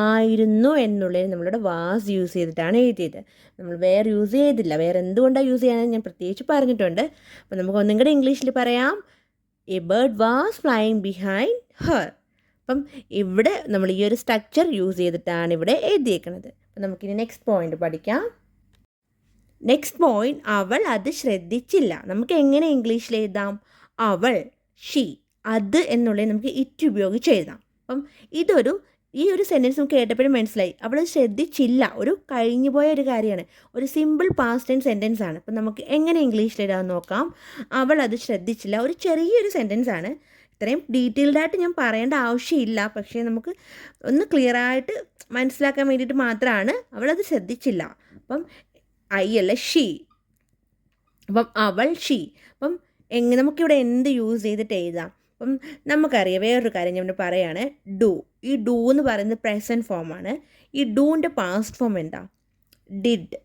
ആയിരുന്നു എന്നുള്ളതിന് നമ്മളിവിടെ വാസ് യൂസ് ചെയ്തിട്ടാണ് എഴുതിയത്. നമ്മൾ വേറെ യൂസ് ചെയ്തില്ല. വേറെ എന്തുകൊണ്ടാണ് യൂസ് ചെയ്യാനെന്ന് ഞാൻ പ്രത്യേകിച്ച് പറഞ്ഞിട്ടുണ്ട്. അപ്പം നമുക്ക് ഒന്നും കൂടെ ഇംഗ്ലീഷിൽ പറയാം. A bird was flying behind her. അപ്പം ഇവിടെ നമ്മൾ ഈ ഒരു സ്ട്രക്ചർ യൂസ് ചെയ്തിട്ടാണ് ഇവിടെ എഴുതിയേക്കുന്നത്. അപ്പം നമുക്കിനി നെക്സ്റ്റ് പോയിന്റ് പഠിക്കാം. നെക്സ്റ്റ് പോയിന്റ്, അവൾ അത് ശ്രദ്ധിച്ചില്ല. നമുക്ക് എങ്ങനെ ഇംഗ്ലീഷിൽ എഴുതാം? അവൾ, ഷീ. അത് എന്നുള്ളത് നമുക്ക് ഇറ്റ് ഉപയോഗിച്ച് എഴുതാം. അപ്പം ഈ ഒരു സെൻറ്റൻസ് നമുക്ക് കേട്ടപ്പോഴും മനസ്സിലായി. അവൾ ശ്രദ്ധിച്ചില്ല, ഒരു കഴിഞ്ഞു പോയ ഒരു കാര്യമാണ്. ഒരു സിമ്പിൾ പാസ്റ്റ് ടെൻസ് സെൻറ്റൻസ് ആണ്. അപ്പം നമുക്ക് എങ്ങനെ ഇംഗ്ലീഷിൽ എഴുതാൻ നോക്കാം. അവൾ അത് ശ്രദ്ധിച്ചില്ല. ഒരു ചെറിയൊരു സെൻറ്റൻസ് ആണ്. ഇത്രയും ഡീറ്റെയിൽഡായിട്ട് ഞാൻ പറയേണ്ട ആവശ്യമില്ല. പക്ഷേ നമുക്ക് ഒന്ന് ക്ലിയറായിട്ട് മനസ്സിലാക്കാൻ വേണ്ടിയിട്ട് മാത്രമാണ് അവളത് ശ്രദ്ധിച്ചില്ല. അപ്പം അല്ല, ഷീ. അപ്പം അവൾ, ഷീ. അപ്പം നമുക്കിവിടെ എന്ത് യൂസ് ചെയ്തിട്ട് എഴുതാം? അപ്പം നമുക്കറിയാം വേറൊരു കാര്യം ഞാൻ പറയുകയാണ്, ഡു. ഈ ഡു എന്ന് പറയുന്നത് പ്രസൻറ്റ് ഫോമാണ്. ഈ ഡൂവിൻ്റെ പാസ്റ്റ് ഫോം എന്താ? ഡിഡ്.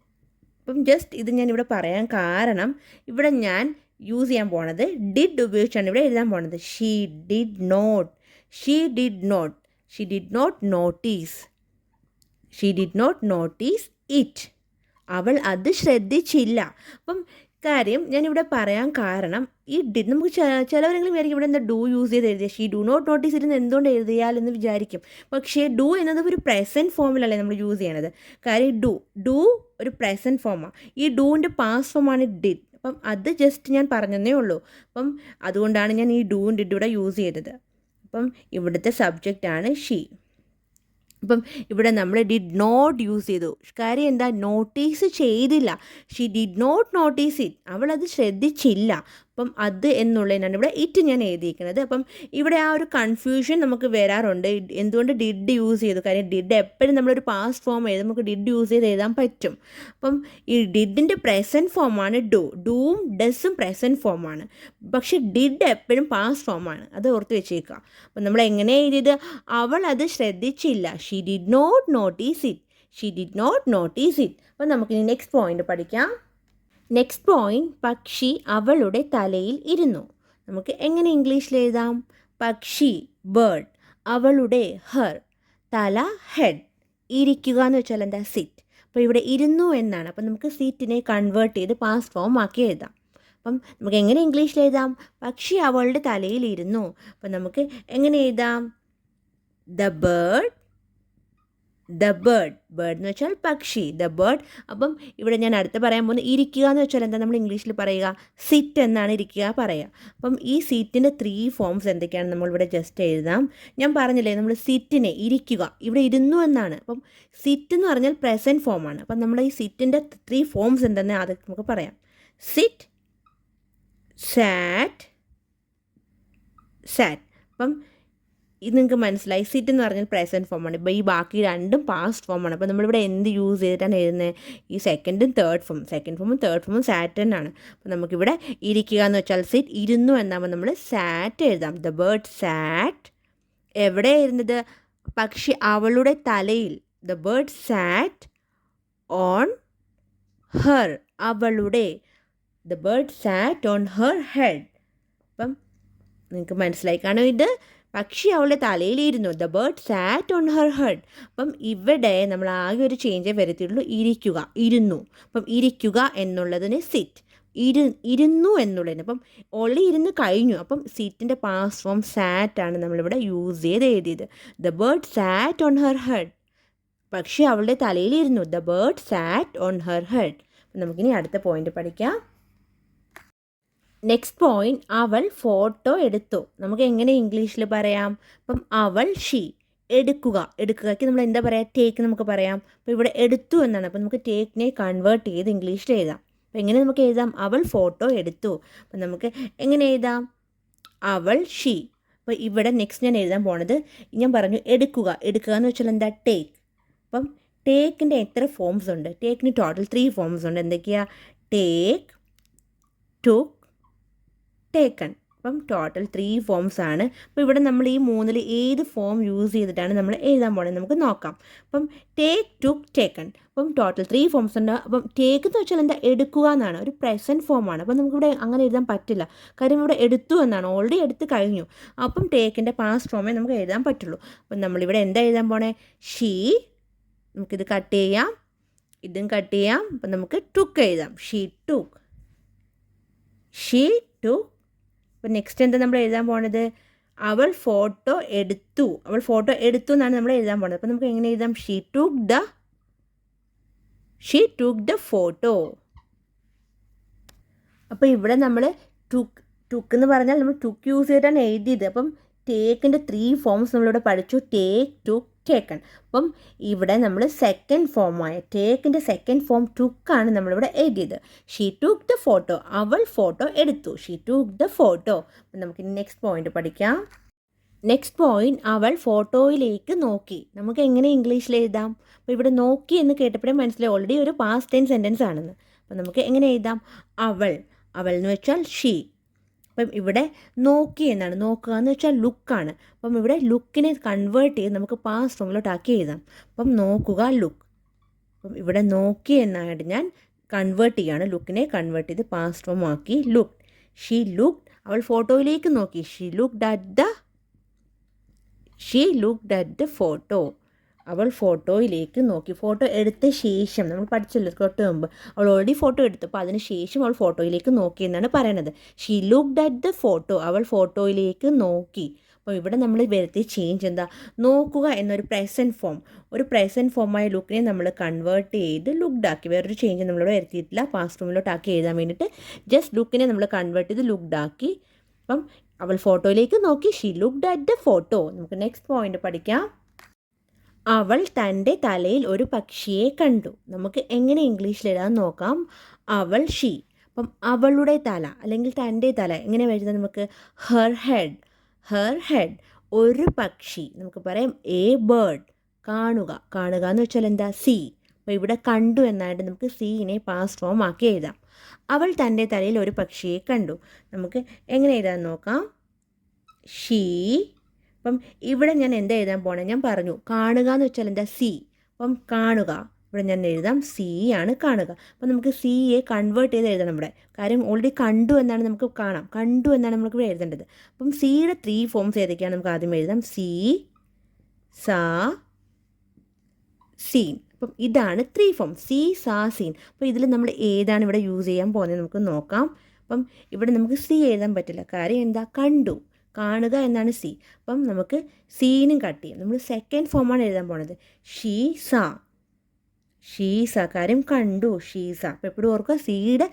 അപ്പം ജസ്റ്റ് ഇത് ഞാൻ ഇവിടെ പറയാൻ കാരണം ഇവിടെ ഞാൻ യൂസ് ചെയ്യാൻ പോണത് ഡിഡ് ഉപയോഗിച്ചാണ് ഇവിടെ എഴുതാൻ പോണത്. She did not notice. She did not notice it. അവൾ അത് ശ്രദ്ധിച്ചില്ല. അപ്പം കാര്യം ഞാനിവിടെ പറയാൻ കാരണം ഈ ഡിഡ് നമുക്ക് ചിലവരെങ്കിലും വിചാരിക്കും ഇവിടെ എന്താ ഡു യൂസ് ചെയ്ത് എഴുതിയ ഷീ ഡു നോട്ട് നോട്ടീസ് ഇരുന്ന് എന്തുകൊണ്ട് എഴുതിയാലെന്ന് വിചാരിക്കും. പക്ഷേ ഡു എന്നത് ഒരു പ്രസൻറ്റ് ഫോമിലല്ലേ നമ്മൾ യൂസ് ചെയ്യണത്. കാര്യം ഡു ഒരു പ്രസൻറ്റ് ഫോമാണ്. ഈ ഡൂവിൻ്റെ പാസ്റ്റ് ഫോമാണ് ഡിഡ്. അപ്പം അത് ജസ്റ്റ് ഞാൻ പറഞ്ഞതേ ഉള്ളൂ. അപ്പം അതുകൊണ്ടാണ് ഞാൻ ഈ ഡൂവും ഡിഡ് ഇവിടെ യൂസ് ചെയ്തത്. അപ്പം ഇവിടുത്തെ സബ്ജക്റ്റാണ് ഷീ. അപ്പം ഇവിടെ നമ്മൾ ഡിഡ് നോട്ട് യൂസ് ചെയ്തു. കാര്യം എന്താ, നോട്ടീസ് ചെയ്തില്ല. She did not notice it. അവളത് ശ്രദ്ധിച്ചില്ല. അപ്പം അത് എന്നുള്ളതിനാണ് ഇവിടെ ഇറ്റ് ഞാൻ എഴുതിയിരിക്കുന്നത്. അപ്പം ഇവിടെ ആ ഒരു കൺഫ്യൂഷൻ നമുക്ക് വരാറുണ്ട്. എന്തുകൊണ്ട് ഡിഡ് യൂസ് ചെയ്തു? കാര്യം ഡിഡ് എപ്പോഴും നമ്മളൊരു പാസ്റ്റ് ഫോം എഴുതും, നമുക്ക് ഡിഡ് യൂസ് ചെയ്ത് എഴുതാൻ പറ്റും. അപ്പം ഈ ഡിഡിൻ്റെ പ്രസൻറ്റ് ഫോമാണ് ഡൂവും ഡസും പ്രസൻറ്റ് ഫോമാണ്. പക്ഷെ ഡിഡ് എപ്പോഴും പാസ്റ്റ് ഫോമാണ്. അത് ഓർത്ത് വെച്ചേക്കുക. അപ്പം നമ്മൾ എങ്ങനെ എഴുതിയത്? അവൾ അത് ശ്രദ്ധിച്ചില്ല. She did not notice it. She did not notice it. അപ്പം നമുക്കിനി നെക്സ്റ്റ് പോയിന്റ് പഠിക്കാം. നെക്സ്റ്റ് പോയിന്റ്, പക്ഷി അവളുടെ തലയിൽ ഇരുന്നു. നമുക്ക് എങ്ങനെ ഇംഗ്ലീഷിൽ എഴുതാം? പക്ഷി ബേർഡ്, അവളുടെ ഹെർ, തല ഹെഡ്, ഇരിക്കുക എന്ന് വെച്ചാൽ എന്താ? സിറ്റ്. അപ്പോൾ ഇവിടെ ഇരുന്നു എന്നാണ്. അപ്പം നമുക്ക് സിറ്റിനെ കൺവേർട്ട് ചെയ്ത് പാസ്റ്റ് ഫോം ആക്കി എഴുതാം. അപ്പം നമുക്ക് എങ്ങനെ ഇംഗ്ലീഷിൽ എഴുതാം? പക്ഷി അവളുടെ തലയിൽ ഇരുന്നു. അപ്പം നമുക്ക് എങ്ങനെ എഴുതാം? ബേർഡ് എന്ന് വെച്ചാൽ പക്ഷി, ദ ബേർഡ്. അപ്പം ഇവിടെ ഞാൻ അടുത്ത് പറയാൻ പോകുന്നത് ഇരിക്കുക എന്ന് വെച്ചാൽ എന്താ നമ്മൾ ഇംഗ്ലീഷിൽ പറയുക? സിറ്റ് എന്നാണ് ഇരിക്കുക പറയുക. അപ്പം ഈ സിറ്റിൻ്റെ 3 ഫോംസ് എന്തൊക്കെയാണ് നമ്മളിവിടെ ജസ്റ്റ് എഴുതാം. ഞാൻ പറഞ്ഞില്ലേ നമ്മൾ സിറ്റിനെ ഇരിക്കുക, ഇവിടെ ഇരുന്നു എന്നാണ്. അപ്പം സിറ്റ് എന്ന് പറഞ്ഞാൽ പ്രസൻറ്റ് ഫോമാണ്. അപ്പം നമ്മൾ ഈ സിറ്റിൻ്റെ 3 ഫോംസ് എന്തെന്ന് അത് നമുക്ക് പറയാം. സിറ്റ്, സാറ്റ്. അപ്പം ഇത് നിങ്ങൾക്ക് മനസ്സിലായി. സിറ്റ് എന്ന് പറഞ്ഞാൽ പ്രസൻറ്റ് ഫോമാണ്. ഇപ്പോൾ ഈ ബാക്കി രണ്ടും പാസ്റ്റ് ഫോമാണ്. അപ്പോൾ നമ്മളിവിടെ എന്ത് യൂസ് ചെയ്തിട്ടാണ് എഴുതുന്നത്? ഈ സെക്കൻഡ് ഫോമും തേർഡ് ഫോമും സാറ്റ് തന്നെയാണ്. അപ്പോൾ നമുക്കിവിടെ ഇരിക്കുക എന്ന് വെച്ചാൽ സിറ്റ്, ഇരുന്നു എന്നാകുമ്പോൾ നമ്മൾ സാറ്റ് എഴുതാം. The bird sat. എവിടെ ഇരുന്നത്? പക്ഷി അവളുടെ തലയിൽ. The bird sat on her, അവളുടെ. The bird sat on her head. അപ്പം നിങ്ങൾക്ക് മനസ്സിലായി കാണും. ഇത് പക്ഷി അവളുടെ തലയിലിരുന്നു. The bird sat on her head. അപ്പം ഇവിടെ നമ്മൾ ആകെ ഒരു ചേഞ്ചേ വരുത്തിയുള്ളൂ, ഇരിക്കുക, ഇരുന്നു. അപ്പം ഇരിക്കുക എന്നുള്ളതിന് സിറ്റ്, ഇരുന്നു എന്നുള്ളതിന്. അപ്പം ഓൾറെഡി ഇരുന്ന് കഴിഞ്ഞു. അപ്പം സിറ്റിൻ്റെ പാസ്റ്റ് ഫോം സാറ്റാണ് നമ്മളിവിടെ യൂസ് ചെയ്ത് എഴുതിയത്. The bird sat on her head. പക്ഷി അവളുടെ തലയിലിരുന്നു. The bird sat on her head. നമുക്കിനി അടുത്ത പോയിന്റ് പഠിക്കാം. നെക്സ്റ്റ് പോയിന്റ്, അവൾ ഫോട്ടോ എടുത്തു. നമുക്ക് എങ്ങനെ ഇംഗ്ലീഷിൽ പറയാം? അപ്പം അവൾ ഷീ. എടുക്കുകയ്ക്ക് നമ്മൾ എന്താ പറയുക? ടേക്ക് നമുക്ക് പറയാം. അപ്പോൾ ഇവിടെ എടുത്തു എന്നാണ്. അപ്പോൾ നമുക്ക് ടേക്കിനെ കൺവേർട്ട് ചെയ്ത് ഇംഗ്ലീഷിൽ എഴുതാം. അപ്പോൾ എങ്ങനെ നമുക്ക് എഴുതാം? അവൾ ഫോട്ടോ എടുത്തു. അപ്പം നമുക്ക് എങ്ങനെ എഴുതാം? അവൾ ഷീ. അപ്പോൾ ഇവിടെ നെക്സ്റ്റ് ഞാൻ എഴുതാൻ പോണത്, ഞാൻ പറഞ്ഞു എടുക്കുക എന്ന് വെച്ചാൽ എന്താ? ടേക്ക്. അപ്പം ടേക്കിൻ്റെ എത്ര ഫോംസ് ഉണ്ട്? ടേക്കിന് ടോട്ടൽ 3 ഫോംസ് ഉണ്ട്. എന്തൊക്കെയാണ്? Take, took, taken. അപ്പം ടോട്ടൽ 3 ഫോംസ് ആണ്. അപ്പോൾ ഇവിടെ നമ്മൾ ഈ 3-ൽ ഏത് ഫോം യൂസ് ചെയ്തിട്ടാണ് നമ്മൾ എഴുതാൻ പോകുന്നത് നമുക്ക് നോക്കാം. അപ്പം ടേക്ക്, ടുക്ക്, ടേക്കൺ. അപ്പം ടോട്ടൽ 3 ഫോംസ് ഉണ്ട്. അപ്പം ടേക്ക് എന്ന് വെച്ചാൽ എന്താ? എടുക്കുക എന്നാണ്, ഒരു പ്രസൻറ്റ് ഫോമാണ്. അപ്പം നമുക്കിവിടെ അങ്ങനെ എഴുതാൻ പറ്റില്ല. കാര്യം ഇവിടെ എടുത്തു എന്നാണ്, ഓൾറെഡി എടുത്ത് കഴിഞ്ഞു. അപ്പം ടേക്കിൻ്റെ പാസ്റ്റ് ഫോമേ നമുക്ക് എഴുതാൻ പറ്റുള്ളൂ. അപ്പം നമ്മളിവിടെ എന്താ എഴുതാൻ പോണേ? ഷീ. നമുക്കിത് കട്ട് ചെയ്യാം, ഇതും കട്ട് ചെയ്യാം. അപ്പം നമുക്ക് ടുക്ക് എഴുതാം. She took. അപ്പം നെക്സ്റ്റ് എന്താ നമ്മൾ എഴുതാൻ പോണത്? അവൾ ഫോട്ടോ എടുത്തു എന്നാണ് നമ്മൾ എഴുതാൻ പോണത്. അപ്പം നമുക്ക് എങ്ങനെ എഴുതാം? She took the photo. അപ്പോൾ ഇവിടെ നമ്മൾ ടുക്ക് എന്ന് പറഞ്ഞാൽ നമ്മൾ ടുക്ക് യൂസ് ചെയ്തിട്ടാണ് എഴുതിയത്. അപ്പം ടേക്കിൻ്റെ 3 ഫോംസ് നമ്മളിവിടെ പഠിച്ചു. Take, took, taken. അപ്പം ഇവിടെ നമ്മൾ സെക്കൻഡ് ഫോമായ ടേക്കിൻ്റെ സെക്കൻഡ് ഫോം ടുക്കാണ് നമ്മളിവിടെ എഴുതിയത്. She took the photo. അവൾ ഫോട്ടോ എടുത്തു. She took the photo. അപ്പം നമുക്ക് നെക്സ്റ്റ് പോയിന്റ് പഠിക്കാം. നെക്സ്റ്റ് പോയിന്റ്, അവൾ ഫോട്ടോയിലേക്ക് നോക്കി. നമുക്ക് എങ്ങനെ ഇംഗ്ലീഷിൽ എഴുതാം? അപ്പോൾ ഇവിടെ നോക്കി എന്ന് കേട്ടപ്പോഴേ മനസ്സിലായി ഓൾറെഡി ഒരു പാസ്റ്റ് ടെൻസ് സെൻറ്റൻസ് ആണെന്ന്. അപ്പം നമുക്ക് എങ്ങനെ എഴുതാം? അവൾ എന്ന് വെച്ചാൽ ഷീ. അപ്പം ഇവിടെ നോക്കി എന്നാണ്. നോക്കുക എന്ന് വെച്ചാൽ ലുക്കാണ്. അപ്പം ഇവിടെ ലുക്കിനെ കൺവേർട്ട് ചെയ്ത് നമുക്ക് പാസ്റ്റ് ഫോമിലോട്ടാക്കി എഴുതാം. അപ്പം നോക്കുക, ലുക്ക്. അപ്പം ഇവിടെ നോക്കി എന്നായിട്ട് ഞാൻ കൺവേർട്ട് ചെയ്യാണ്. ലുക്കിനെ കൺവേർട്ട് ചെയ്ത് പാസ്റ്റ് ഫോം ആക്കി ലുക്ക്. She looked. അവൾ ഫോട്ടോയിലേക്ക് നോക്കി. She looked at the photo. അവൾ ഫോട്ടോയിലേക്ക് നോക്കി. ഫോട്ടോ എടുത്ത ശേഷം, നമ്മൾ പഠിച്ചല്ലോ തൊട്ട് മുമ്പ്, അവൾ ഓൾറെഡി ഫോട്ടോ എടുത്തു, അപ്പോൾ അതിന് ശേഷം അവൾ ഫോട്ടോയിലേക്ക് നോക്കി എന്നാണ് പറയുന്നത്. She looked at the photo, അവൾ ഫോട്ടോയിലേക്ക് നോക്കി. അപ്പോൾ ഇവിടെ നമ്മൾ വരുത്തിയ ചേഞ്ച് എന്താ? നോക്കുക എന്നൊരു പ്രസൻറ്റ് ഫോം, ഒരു പ്രസൻറ്റ് ഫോമായ ലുക്കിനെ നമ്മൾ കൺവേർട്ട് ചെയ്ത് ലുക്ക്ഡ് ആക്കി. വേറൊരു ചേഞ്ച് നമ്മളിവിടെ വരുത്തിയിട്ടില്ല. പാസ്റ്റ് ഫോമിലോട്ടാക്കി എഴുതാൻ വേണ്ടിയിട്ട് ജസ്റ്റ് ലുക്കിനെ നമ്മൾ കൺവേർട്ട് ചെയ്ത് ലുക്ക്ഡ് ആക്കി. അപ്പം അവൾ ഫോട്ടോയിലേക്ക് നോക്കി. She looked at the photo. നമുക്ക് നെക്സ്റ്റ് പോയിന്റ് പഠിക്കാം. അവൾ തൻ്റെ തലയിൽ ഒരു പക്ഷിയെ കണ്ടു. നമുക്ക് എങ്ങനെ ഇംഗ്ലീഷിൽ എഴുതാൻ നോക്കാം. അവൾ ഷീ. അപ്പം അവളുടെ തല അല്ലെങ്കിൽ തൻ്റെ തല എങ്ങനെ വരുന്നത്? നമുക്ക് ഹെർ ഹെഡ്. Her head. ഒരു പക്ഷി. നമുക്ക് പറയാം എ ബേർഡ്. കാണുക. കാണുക എന്ന് വെച്ചാൽ എന്താ? സീ. അപ്പോൾ ഇവിടെ കണ്ടു എന്നായിട്ട് നമുക്ക് സീനെ പാസ്റ്റ് ഫോം ആക്കി എഴുതാം. അവൾ തൻ്റെ തലയിൽ ഒരു പക്ഷിയെ കണ്ടു. നമുക്ക് എങ്ങനെ എഴുതാൻ നോക്കാം. ഷീ. അപ്പം ഇവിടെ ഞാൻ എന്താ എഴുതാൻ പോണേ? ഞാൻ പറഞ്ഞു കാണുക എന്ന് വെച്ചാൽ എന്താ? സീ. അപ്പം കാണുക ഇവിടെ ഞാൻ എഴുതാം സീ ആണ് കാണുക. അപ്പം നമുക്ക് സിയെ കൺവേർട്ട് ചെയ്ത് എഴുതണം ഇവിടെ. കാര്യം ഓൾറെഡി കണ്ടു എന്നാണ് നമുക്ക് കാണാം. കണ്ടു എന്നാണ് നമുക്ക് ഇവിടെ എഴുതേണ്ടത്. അപ്പം സിയുടെ 3 ഫോംസ് ഏതൊക്കെയാണ്? നമുക്ക് ആദ്യം എഴുതാം. സീ, സാ, സീൻ. അപ്പം ഇതാണ് 3 ഫോം. സീ, സാ, സീൻ. അപ്പോൾ ഇതിൽ നമ്മൾ ഏതാണ് ഇവിടെ യൂസ് ചെയ്യാൻ പോകുന്നത് നമുക്ക് നോക്കാം. അപ്പം ഇവിടെ നമുക്ക് സി എഴുതാൻ പറ്റില്ല. കാര്യം എന്താ? കണ്ടു. കാണുക എന്നാണ് സി. അപ്പം നമുക്ക് സീനും കട്ട് ചെയ്യാം. നമ്മൾ സെക്കൻഡ് ഫോമാണ് എഴുതാൻ പോണത്. ഷീ, സാ. ഷീ, സാ. കാര്യം കണ്ടു. ഷീ, സാ. അപ്പോൾ എപ്പോഴും ഓർക്കുക സിയുടെ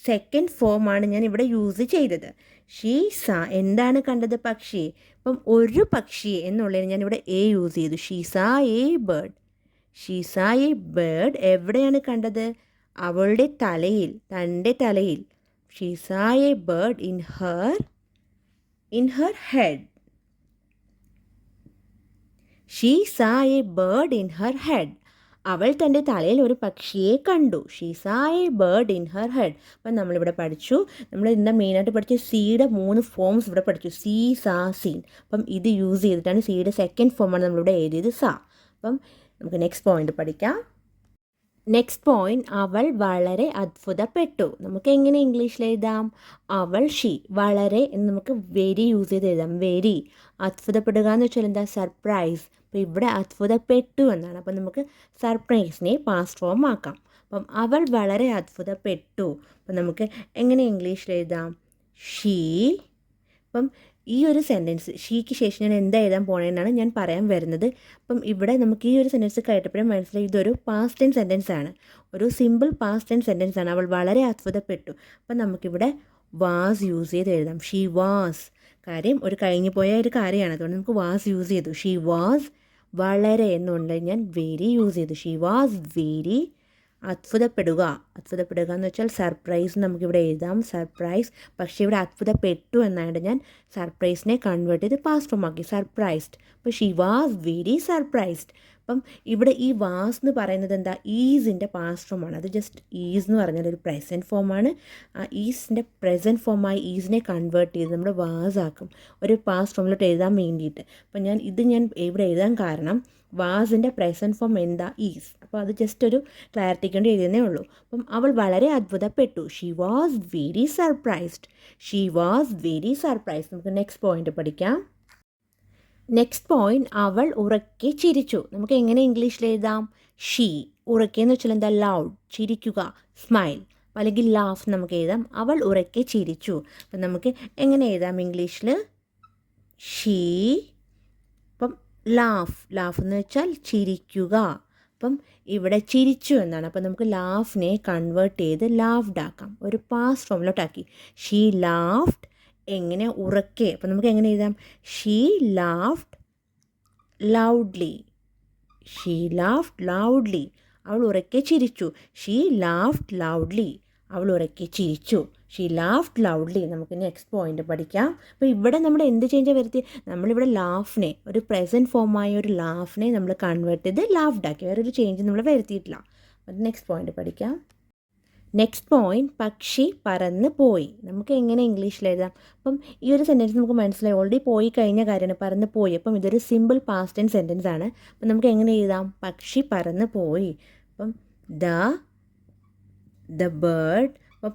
സെക്കൻഡ് ഫോമാണ് ഞാൻ ഇവിടെ യൂസ് ചെയ്തത്. ഷീ, സാ. എന്താണ് കണ്ടത്? പക്ഷി. അപ്പം ഒരു പക്ഷി എന്നുള്ളതിന് ഞാൻ ഇവിടെ എ യൂസ് ചെയ്തു. ഷീ സാ എ ബേർഡ്. ഷീ സാ എ ബേർഡ്. എവിടെയാണ് കണ്ടത്? അവളുടെ തലയിൽ, തൻ്റെ തലയിൽ. ഷീ സാ A bird in her head. She saw a bird in her head. അവൾ തൻ്റെ തലയിൽ ഒരു പക്ഷിയെ കണ്ടു. ഷീ സാ A bird in her head. അപ്പം നമ്മളിവിടെ പഠിച്ചു. നമ്മൾ എന്താ മെയിനായിട്ട് പഠിച്ച സിയുടെ 3 ഫോംസ് ഇവിടെ പഠിച്ചു. സീ, സാ, സീൻ. അപ്പം ഇത് യൂസ് ചെയ്തിട്ടാണ് സിയുടെ സെക്കൻഡ് ഫോമാണ് നമ്മളിവിടെ എഴുതിയത് സാ. അപ്പം നമുക്ക് നെക്സ്റ്റ് പോയിന്റ് പഠിക്കാം. നെക്സ്റ്റ് പോയിന്റ്, അവൾ വളരെ അത്ഭുതപ്പെട്ടു. നമുക്ക് എങ്ങനെ ഇംഗ്ലീഷിൽ എഴുതാം? അവൾ ഷീ. വളരെ എന്ന് നമുക്ക് വെരി യൂസ് ചെയ്ത് എഴുതാം. വെരി. അത്ഭുതപ്പെടുക എന്ന് വെച്ചാൽ എന്താ? സർപ്രൈസ്. അപ്പോൾ ഇവിടെ അത്ഭുതപ്പെട്ടു എന്നാണ്. അപ്പം നമുക്ക് സർപ്രൈസിനെ പാസ്റ്റ് ഫോം ആക്കാം. അപ്പം അവൾ വളരെ അത്ഭുതപ്പെട്ടു. അപ്പം നമുക്ക് എങ്ങനെ ഇംഗ്ലീഷിൽ എഴുതാം? ഷീ. അപ്പം ഈ ഒരു സെൻറ്റൻസ് ഷീക്ക് ശേഷം ഞാൻ എന്താ എഴുതാൻ പോണേന്നാണ് ഞാൻ പറയാൻ വരുന്നത്. അപ്പം ഇവിടെ നമുക്ക് ഈ ഒരു സെൻറ്റൻസ് കേട്ടപ്പോഴും മനസ്സിലായി ഇതൊരു പാസ്റ്റ് ടെൻസ് സെൻറ്റൻസ് ആണ്. ഒരു സിമ്പിൾ പാസ്റ്റ് ടെൻസ് സെൻറ്റൻസ് ആണ്. അവൾ വളരെ അത്ഭുതപ്പെട്ടു. അപ്പം നമുക്കിവിടെ വാസ് യൂസ് ചെയ്ത് എഴുതാം. She was. കാര്യം ഒരു കഴിഞ്ഞു പോയ ഒരു കാര്യമാണ്. അതുകൊണ്ട് നമുക്ക് വാസ് യൂസ് ചെയ്തു. She was. വളരെ എന്നുണ്ട് ഞാൻ വെരി യൂസ് ചെയ്തു. She was very. അത്ഭുതപ്പെടുക. അത്ഭുതപ്പെടുക എന്ന് വെച്ചാൽ സർപ്രൈസ് നമുക്കിവിടെ എഴുതാം. സർപ്രൈസ്. പക്ഷേ ഇവിടെ അത്ഭുതപ്പെട്ടു എന്നായിട്ട് ഞാൻ സർപ്രൈസിനെ കൺവേർട്ട് ചെയ്ത് പാസ്റ്റ് ഫോം ആക്കി. സർപ്രൈസ്ഡ്. അപ്പോൾ ഷീ വാസ് വെരി സർപ്രൈസ്ഡ്. അപ്പം ഇവിടെ ഈ വാസ് എന്ന് പറയുന്നത് എന്താ? ഈസിൻ്റെ പാസ്റ്റ് ഫോമാണ്. അത് ജസ്റ്റ് ഈസ് എന്ന് പറഞ്ഞാൽ ഒരു പ്രസൻറ്റ് ഫോമാണ്. ആ ഈസിൻ്റെ പ്രസൻറ്റ് ഫോമായി ഈസിനെ കൺവേർട്ട് ചെയ്ത് നമ്മൾ വാസ് ആക്കും ഒരു പാസ്റ്റ് ഫോമിലോട്ട് എഴുതാൻ വേണ്ടിയിട്ട്. അപ്പം ഞാൻ ഇവിടെ എഴുതാൻ കാരണം വാസിൻ്റെ പ്രസൻറ്റ് ഫോം എന്താ? ഈസ്. അപ്പോൾ അത് ജസ്റ്റ് ഒരു ക്ലാരിറ്റിക്ക് വേണ്ടി എഴുതുന്നേ ഉള്ളൂ. അപ്പം അവൾ വളരെ അത്ഭുതപ്പെട്ടു. She was very surprised. She was very surprised. നമുക്ക് നെക്സ്റ്റ് പോയിന്റ് പഠിക്കാം. നെക്സ്റ്റ് പോയിന്റ്, അവൾ ഉറക്കെ ചിരിച്ചു. നമുക്ക് എങ്ങനെ ഇംഗ്ലീഷിൽ എഴുതാം? ഷീ. ഉറക്കെ എന്ന് വെച്ചാൽ എന്താ? ലൗഡ്. ചിരിക്കുക. സ്മൈൽ. അല്ലെങ്കിൽ ലാഫ് നമുക്ക് എഴുതാം. അവൾ ഉറക്കെ ചിരിച്ചു. അപ്പം നമുക്ക് എങ്ങനെ എഴുതാം ഇംഗ്ലീഷിൽ? ഷീ. അപ്പം ലാഫ് എന്ന് വെച്ചാൽ ചിരിക്കുക. അപ്പം ഇവിടെ ചിരിച്ചു എന്നാണ്. അപ്പം നമുക്ക് ലാഫിനെ കൺവേർട്ട് ചെയ്ത് ലാഫ്ഡ് ആക്കാം. ഒരു പാസ്റ്റ് ഫോമിലോട്ടാക്കി. She laughed. എങ്ങനെ? ഉറക്കെ. അപ്പം നമുക്ക് എങ്ങനെ എഴുതാം? She laughed loudly. She laughed loudly. അവൾ ഉറക്കെ ചിരിച്ചു. She laughed loudly. അവൾ ഉറക്കെ ചിരിച്ചു. She laughed loudly. നമുക്ക് നെക്സ്റ്റ് പോയിന്റ് പഠിക്കാം. അപ്പോൾ ഇവിടെ നമ്മൾ എന്ത് ചേഞ്ച് വരുത്തി? നമ്മളിവിടെ ലാഫിനെ, ഒരു പ്രസൻറ്റ് ഫോമായ ഒരു ലാഫിനെ നമ്മൾ കൺവേർട്ട് ചെയ്ത് ലാഫ്ഡ് ആക്കി. വേറൊരു ചേഞ്ച് നമ്മൾ വരുത്തിയിട്ടില്ല. അത് നെക്സ്റ്റ് പോയിന്റ് പഠിക്കാം. നെക്സ്റ്റ് പോയിന്റ്, പക്ഷി പറന്ന് പോയി. നമുക്ക് എങ്ങനെ ഇംഗ്ലീഷിൽ എഴുതാം? അപ്പം ഈ ഒരു സെൻറ്റൻസ് നമുക്ക് മനസ്സിലായി. ഓൾറെഡി പോയി കഴിഞ്ഞ കാര്യമാണ്. പറന്ന് പോയി. അപ്പം ഇതൊരു സിമ്പിൾ പാസ്റ്റ് ടെൻസ് സെൻറ്റൻസ് ആണ്. അപ്പം നമുക്ക് എങ്ങനെ എഴുതാം? പക്ഷി പറന്ന് പോയി. അപ്പം ദ ബേർഡ്. അപ്പോൾ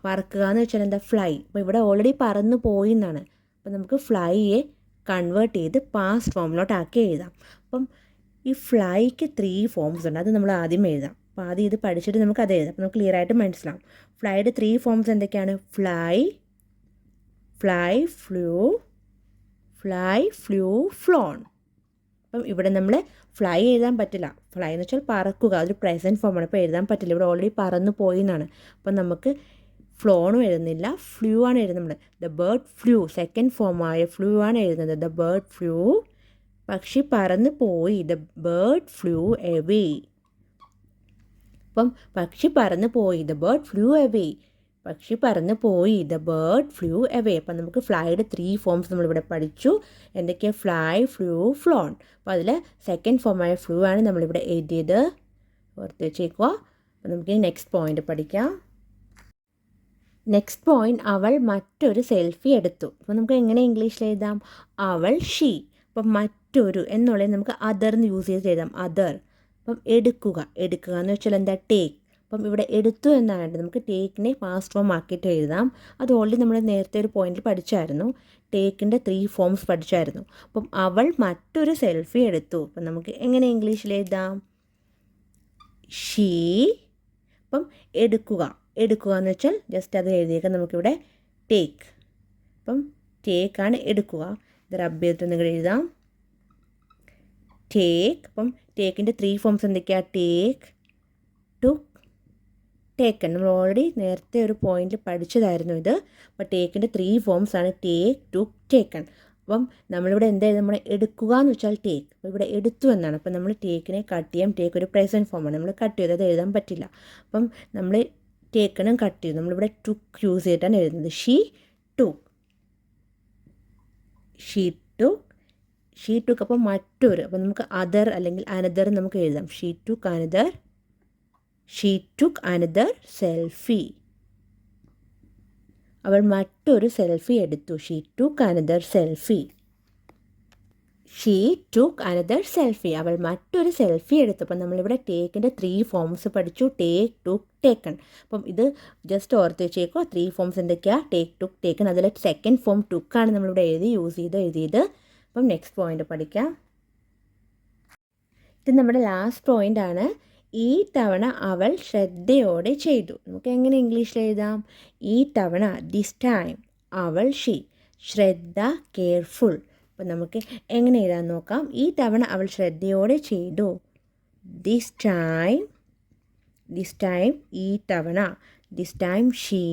പറക്കുക എന്ന് വെച്ചാൽ എന്താ? ഫ്ലൈ. അപ്പോൾ ഇവിടെ ഓൾറെഡി പറന്ന് പോയി എന്നാണ്. അപ്പം നമുക്ക് ഫ്ലൈയെ കൺവേർട്ട് ചെയ്ത് പാസ്റ്റ് ഫോമിലോട്ടാക്കി എഴുതാം. അപ്പം ഈ ഫ്ലൈക്ക് 3 ഫോംസ് ഉണ്ട്. അത് നമ്മൾ ആദ്യം എഴുതാം. അപ്പോൾ ആദ്യം ഇത് പഠിച്ചിട്ട് നമുക്ക് അത് എഴുതാം. അപ്പോൾ നമുക്ക് ക്ലിയർ ആയിട്ട് മനസ്സിലാവും. ഫ്ലൈയുടെ 3 ഫോംസ് എന്തൊക്കെയാണ്? Fly, fly, flew, flown. അപ്പം ഇവിടെ നമ്മൾ ഫ്ലൈ എഴുതാൻ പറ്റില്ല. ഫ്ലൈ എന്ന് വെച്ചാൽ പറക്കുക, അതൊരു പ്രസൻറ്റ് ഫോമാണ്. അപ്പോൾ എഴുതാൻ പറ്റില്ല, ഇവിടെ ഓൾറെഡി പറന്നു പോയി എന്നാണ്. അപ്പം നമുക്ക് ഫ്ലോണും എഴുതുന്നില്ല, ഫ്ലൂ ആണ് എഴുതുന്നത്. ദ ബേർഡ് ഫ്ലൂ, സെക്കൻഡ് ഫോമായ ഫ്ലൂ ആണ് എഴുതുന്നത്. ദ ബേർഡ് ഫ്ലൂ, പക്ഷി പറന്ന് പോയി. The bird flew away. അപ്പം പക്ഷി പറന്ന് പോയി. The bird flew away. പക്ഷി പറന്ന് പോയി. The bird flew away. അപ്പം നമുക്ക് ഫ്ലൈയുടെ 3 ഫോംസ് നമ്മളിവിടെ പഠിച്ചു. എന്തൊക്കെയാണ്? Fly, flew, flown. അപ്പോൾ അതിൽ സെക്കൻഡ് ഫോമായ ഫ്ലൂ ആണ് നമ്മളിവിടെ എഴുതിയത്. ഓർത്ത് വെച്ചേക്കുക. അപ്പം നമുക്ക് നെക്സ്റ്റ് പോയിന്റ് പഠിക്കാം. നെക്സ്റ്റ് പോയിന്റ്, അവൾ മറ്റൊരു സെൽഫി എടുത്തു. അപ്പോൾ നമുക്ക് എങ്ങനെ ഇംഗ്ലീഷിൽ എഴുതാം? അവൾ, ഷീ. അപ്പം മറ്റൊരു എന്നുള്ളത് നമുക്ക് അതർ എന്ന് യൂസ് ചെയ്ത് എഴുതാം. അതർ. അപ്പം എടുക്കുക എന്ന് വെച്ചാൽ എന്താ? ടേക്ക്. അപ്പം ഇവിടെ എടുത്തു എന്നാണ്. നമുക്ക് ടേക്കിനെ പാസ്റ്റ് ഫോം ആക്കിയിട്ട് എഴുതാം. അത് ഓൾറെഡി നമ്മൾ നേരത്തെ ഒരു പോയിന്റിൽ പഠിച്ചായിരുന്നു. ടേക്കിൻ്റെ 3 ഫോംസ് പഠിച്ചായിരുന്നു. അപ്പം അവൾ മറ്റൊരു സെൽഫി എടുത്തു. അപ്പം നമുക്ക് എങ്ങനെ ഇംഗ്ലീഷിൽ എഴുതാം? ഷീ. അപ്പം എടുക്കുക എന്ന് വെച്ചാൽ ജസ്റ്റ് അത് എഴുതിയേക്കാം നമുക്കിവിടെ ടേക്ക്. അപ്പം ടേക്കാണ് എടുക്കുക. ഇത് റബ്ബ് ചെയ്തിട്ട് നിങ്ങൾ എഴുതാം. ടേക്ക്. അപ്പം ടേക്കിൻ്റെ 3 ഫോംസ് എന്തൊക്കെയാണ്? Take, took, taken. നമ്മൾ ഓൾറെഡി നേരത്തെ ഒരു പോയിന്റിൽ പഠിച്ചതായിരുന്നു ഇത്. അപ്പോൾ ടേക്കിൻ്റെ 3 ഫോംസ് ആണ് ടേക്ക്, ടുക്ക്, ടേക്കൺ. അപ്പം നമ്മളിവിടെ എന്തായാലും നമ്മൾ എടുക്കുക എന്ന് വെച്ചാൽ ടേക്ക്. അപ്പോൾ ഇവിടെ എടുത്തു എന്നാണ്. അപ്പം നമ്മൾ ടേക്കിനെ കട്ട് ചെയ്യാം. ടേക്ക് ഒരു പ്രസൻറ്റ് ഫോമാണ്. നമ്മൾ കട്ട് ചെയ്ത് അത് എഴുതാൻ പറ്റില്ല. അപ്പം നമ്മൾ ടേക്കണും കട്ട് ചെയ്തു. നമ്മളിവിടെ ടുക്ക് യൂസ് ചെയ്തിട്ടാണ് എഴുതുന്നത്. She took. അപ്പം മറ്റൊരു. അപ്പം നമുക്ക് അതർ അല്ലെങ്കിൽ അനദർ നമുക്ക് എഴുതാം. She took another selfie. അവൾ മറ്റൊരു സെൽഫി എടുത്തു. She took another selfie. അവൾ മറ്റൊരു സെൽഫി എടുത്തു. അപ്പം നമ്മളിവിടെ ടേക്കിൻ്റെ 3 ഫോംസ് പഠിച്ചു. Take, took, taken. അപ്പം ഇത് ജസ്റ്റ് ഓർത്ത് വെച്ചേക്കോ. 3 ഫോംസ് എന്തൊക്കെയാണ്? Take, took, taken. അതിൽ സെക്കൻഡ് ഫോം ടുക്കാണ് നമ്മളിവിടെ എഴുതിയത്. അപ്പം നെക്സ്റ്റ് പോയിന്റ് പഠിക്കാം. ഇത് നമ്മുടെ ലാസ്റ്റ് പോയിന്റ് ആണ്. ഈ തവണ അവൾ ശ്രദ്ധയോടെ ചെയ്തു. നമുക്ക് എങ്ങനെ ഇംഗ്ലീഷിൽ എഴുതാം? ഈ തവണ, ദിസ് ടൈം. അവൾ, ഷീ. ശ്രദ്ധ, കെയർഫുൾ. അപ്പം നമുക്ക് എങ്ങനെ എഴുതാൻ നോക്കാം? ഈ തവണ അവൾ ശ്രദ്ധയോടെ ചെയ്തു. This time. ഈ തവണ. This time she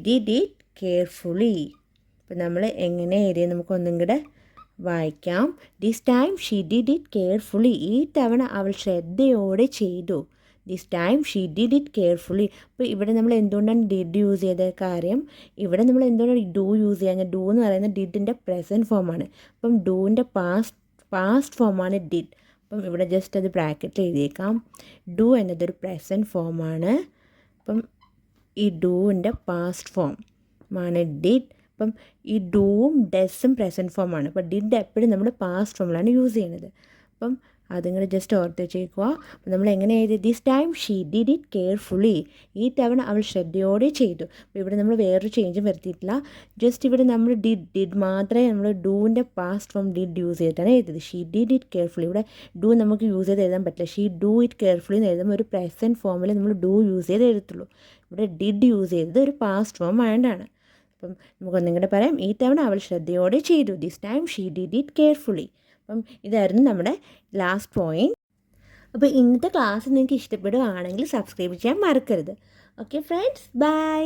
did it carefully. അപ്പം നമ്മൾ എങ്ങനെ എഴുതിയത് നമുക്ക് ഒന്നും കൂടെ വായിക്കാം. This time she did it carefully. ഈ തവണ അവൾ ശ്രദ്ധയോടെ ചെയ്തു. This time she did it carefully. അപ്പോൾ ഇവിടെ നമ്മൾ എന്തുകൊണ്ടാണ് ഡിഡ് യൂസ് ചെയ്ത കാര്യം? ഇവിടെ നമ്മൾ എന്തുകൊണ്ടാണ് ഡു യൂസ് ചെയ്യാൻ? ഡു എന്ന് പറയുന്നത് ഡിഡിൻ്റെ പ്രസൻറ്റ് ഫോമാണ്. അപ്പം ഡൂവിൻ്റെ പാസ്റ്റ് ഫോമാണ് ഡിഡ്. അപ്പം ഇവിടെ ജസ്റ്റ് അത് ബ്രാക്കറ്റിൽ എഴുതിയേക്കാം. ഡു എന്നതൊരു പ്രസൻറ്റ് ഫോമാണ്. അപ്പം ഈ ഡൂവിൻ്റെ പാസ്റ്റ് ഫോം ആണ് ഡിഡ്. അപ്പം ഈ ഡൂവും ഡെസ്സും പ്രസൻറ്റ് ഫോമാണ്. അപ്പോൾ ഡിഡ് എപ്പോഴും നമ്മൾ പാസ്റ്റ് ഫോമിലാണ് യൂസ് ചെയ്യുന്നത്. അപ്പം അതിങ്ങനെ ജസ്റ്റ് ഓർത്ത് വെച്ചേക്കുക. അപ്പം നമ്മൾ എങ്ങനെ എഴുതി? This time she did it carefully. ഈ തവണ അവൾ ശ്രദ്ധയോടെ ചെയ്തു. അപ്പോൾ ഇവിടെ നമ്മൾ വേറൊരു ചേഞ്ചും വരുത്തിയിട്ടില്ല. ജസ്റ്റ് ഇവിടെ നമ്മൾ ഡിഡ് മാത്രമേ നമ്മൾ ഡൂവിൻ്റെ പാസ്റ്റ് ഫോം ഡിഡ് യൂസ് ചെയ്തിട്ടാണ് എഴുതിയത്. She did it carefully. ഇവിടെ ഡു നമുക്ക് യൂസ് ചെയ്ത് എഴുതാൻ പറ്റില്ല. ഷീ ഡു ഇറ്റ് കെയർഫുള്ളി എന്ന് എഴുതുമ്പോൾ ഒരു പ്രസൻറ്റ് ഫോമിൽ നമ്മൾ ഡു യൂസ് ചെയ്ത് എഴുതത്തുള്ളൂ. ഇവിടെ ഡിഡ് യൂസ് ചെയ്തത് ഒരു പാസ്റ്റ് ഫോം ആയതുകൊണ്ടാണ്. അപ്പം നമുക്കൊന്നും കൂടെ പറയാം. ഈ തവണ അവൾ ശ്രദ്ധയോടെ ചെയ്തു. This time she did it carefully. അപ്പം ഇതായിരുന്നു നമ്മുടെ ലാസ്റ്റ് പോയിന്റ്. അപ്പോൾ ഇന്നത്തെ ക്ലാസ് നിങ്ങൾക്ക് ഇഷ്ടപ്പെടുകയാണെങ്കിൽ സബ്സ്ക്രൈബ് ചെയ്യാൻ മറക്കരുത്. Okay friends, by.